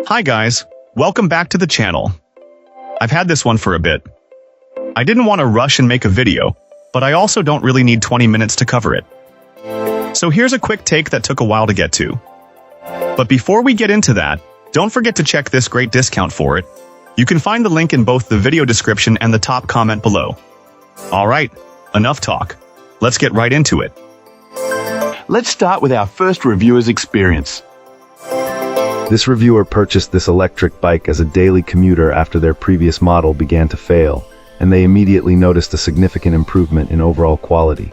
Hi guys, welcome back to the channel. I've had this one for a bit. I didn't want to rush and make a video, but I also don't really need 20 minutes to cover it. So here's a quick take that took a while to get to. But before we get into that, don't forget to check this great discount for it. You can find the link in both the video description and the top comment below. Alright, enough talk. Let's get right into it. Let's start with our first reviewer's experience. This reviewer purchased this electric bike as a daily commuter after their previous model began to fail, and they immediately noticed a significant improvement in overall quality.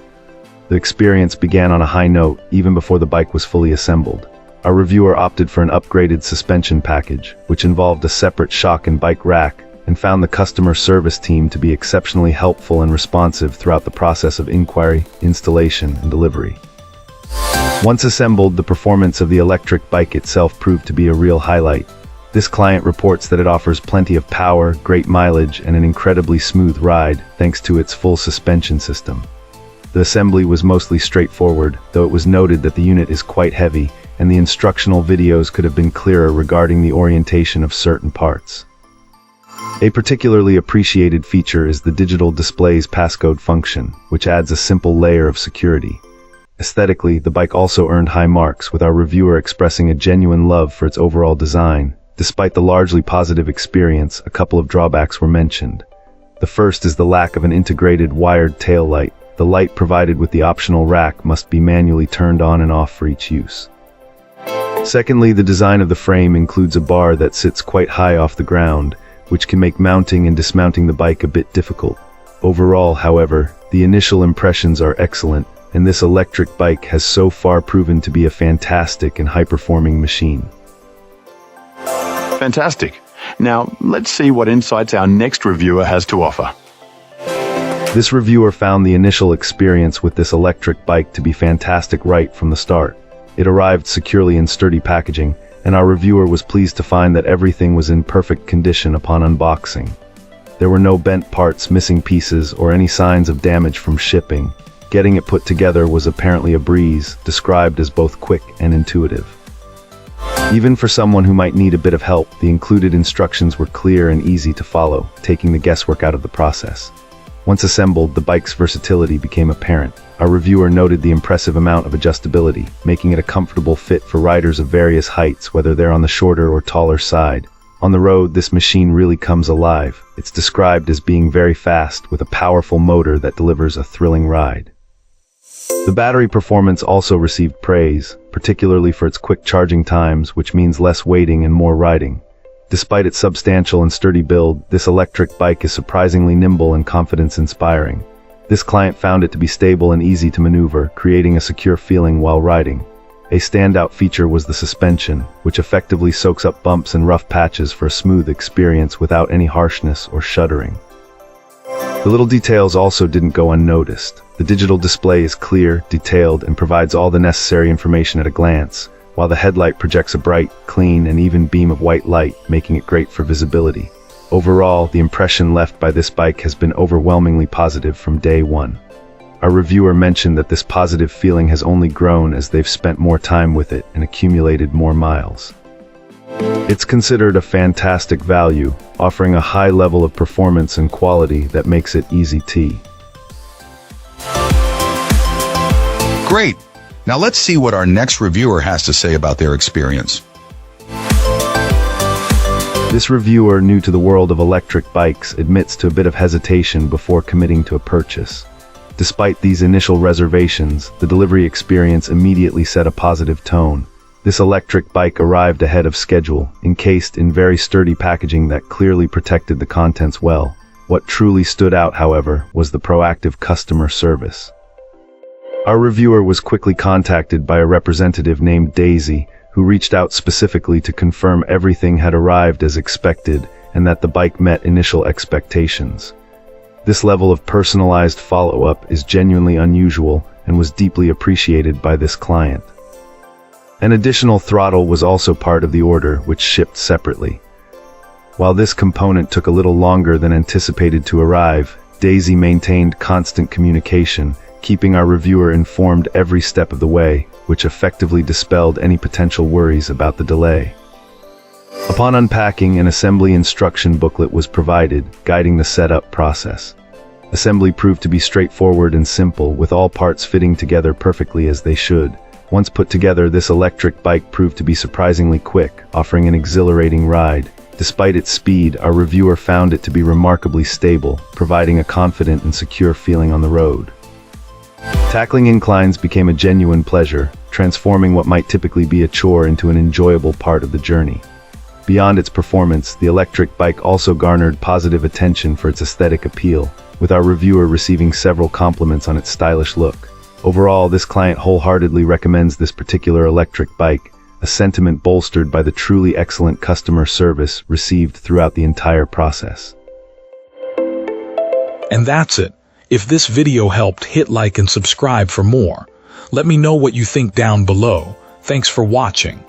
The experience began on a high note, even before the bike was fully assembled. Our reviewer opted for an upgraded suspension package, which involved a separate shock and bike rack, and found the customer service team to be exceptionally helpful and responsive throughout the process of inquiry, installation, and delivery. Once assembled, the performance of the electric bike itself proved to be a real highlight. This client reports that it offers plenty of power, great mileage, and an incredibly smooth ride, thanks to its full suspension system. The assembly was mostly straightforward, though it was noted that the unit is quite heavy, and the instructional videos could have been clearer regarding the orientation of certain parts. A particularly appreciated feature is the digital display's passcode function, which adds a simple layer of security. Aesthetically, the bike also earned high marks, with our reviewer expressing a genuine love for its overall design. Despite the largely positive experience, a couple of drawbacks were mentioned. The first is the lack of an integrated wired tail light. The light provided with the optional rack must be manually turned on and off for each use. Secondly, the design of the frame includes a bar that sits quite high off the ground, which can make mounting and dismounting the bike a bit difficult. Overall, however, the initial impressions are excellent, and this electric bike has so far proven to be a fantastic and high-performing machine. Fantastic. Now, let's see what insights our next reviewer has to offer. This reviewer found the initial experience with this electric bike to be fantastic right from the start. It arrived securely in sturdy packaging, and our reviewer was pleased to find that everything was in perfect condition upon unboxing. There were no bent parts, missing pieces, or any signs of damage from shipping. Getting it put together was apparently a breeze, described as both quick and intuitive. Even for someone who might need a bit of help, the included instructions were clear and easy to follow, taking the guesswork out of the process. Once assembled, the bike's versatility became apparent. Our reviewer noted the impressive amount of adjustability, making it a comfortable fit for riders of various heights, whether they're on the shorter or taller side. On the road, this machine really comes alive. It's described as being very fast, with a powerful motor that delivers a thrilling ride. The battery performance also received praise, particularly for its quick charging times, which means less waiting and more riding. Despite its substantial and sturdy build, this electric bike is surprisingly nimble and confidence-inspiring. This client found it to be stable and easy to maneuver, creating a secure feeling while riding. A standout feature was the suspension, which effectively soaks up bumps and rough patches for a smooth experience without any harshness or shuddering. The little details also didn't go unnoticed. The digital display is clear, detailed, and provides all the necessary information at a glance, while the headlight projects a bright, clean, and even beam of white light, making it great for visibility. Overall, the impression left by this bike has been overwhelmingly positive from day one. Our reviewer mentioned that this positive feeling has only grown as they've spent more time with it and accumulated more miles. It's considered a fantastic value, offering a high level of performance and quality that makes it easy tea. Great! Now let's see what our next reviewer has to say about their experience. This reviewer, new to the world of electric bikes, admits to a bit of hesitation before committing to a purchase. Despite these initial reservations, the delivery experience immediately set a positive tone. This electric bike arrived ahead of schedule, encased in very sturdy packaging that clearly protected the contents well. What truly stood out, however, was the proactive customer service. Our reviewer was quickly contacted by a representative named Daisy, who reached out specifically to confirm everything had arrived as expected and that the bike met initial expectations. This level of personalized follow-up is genuinely unusual and was deeply appreciated by this client. An additional throttle was also part of the order, which shipped separately. While this component took a little longer than anticipated to arrive, Daisy maintained constant communication, keeping our reviewer informed every step of the way, which effectively dispelled any potential worries about the delay. Upon unpacking, an assembly instruction booklet was provided, guiding the setup process. Assembly proved to be straightforward and simple, with all parts fitting together perfectly as they should. Once put together, this electric bike proved to be surprisingly quick, offering an exhilarating ride. Despite its speed, our reviewer found it to be remarkably stable, providing a confident and secure feeling on the road. Tackling inclines became a genuine pleasure, transforming what might typically be a chore into an enjoyable part of the journey. Beyond its performance, the electric bike also garnered positive attention for its aesthetic appeal, with our reviewer receiving several compliments on its stylish look. Overall, this client wholeheartedly recommends this particular electric bike, a sentiment bolstered by the truly excellent customer service received throughout the entire process. And that's it. If this video helped, hit like and subscribe for more. Let me know what you think down below. Thanks for watching.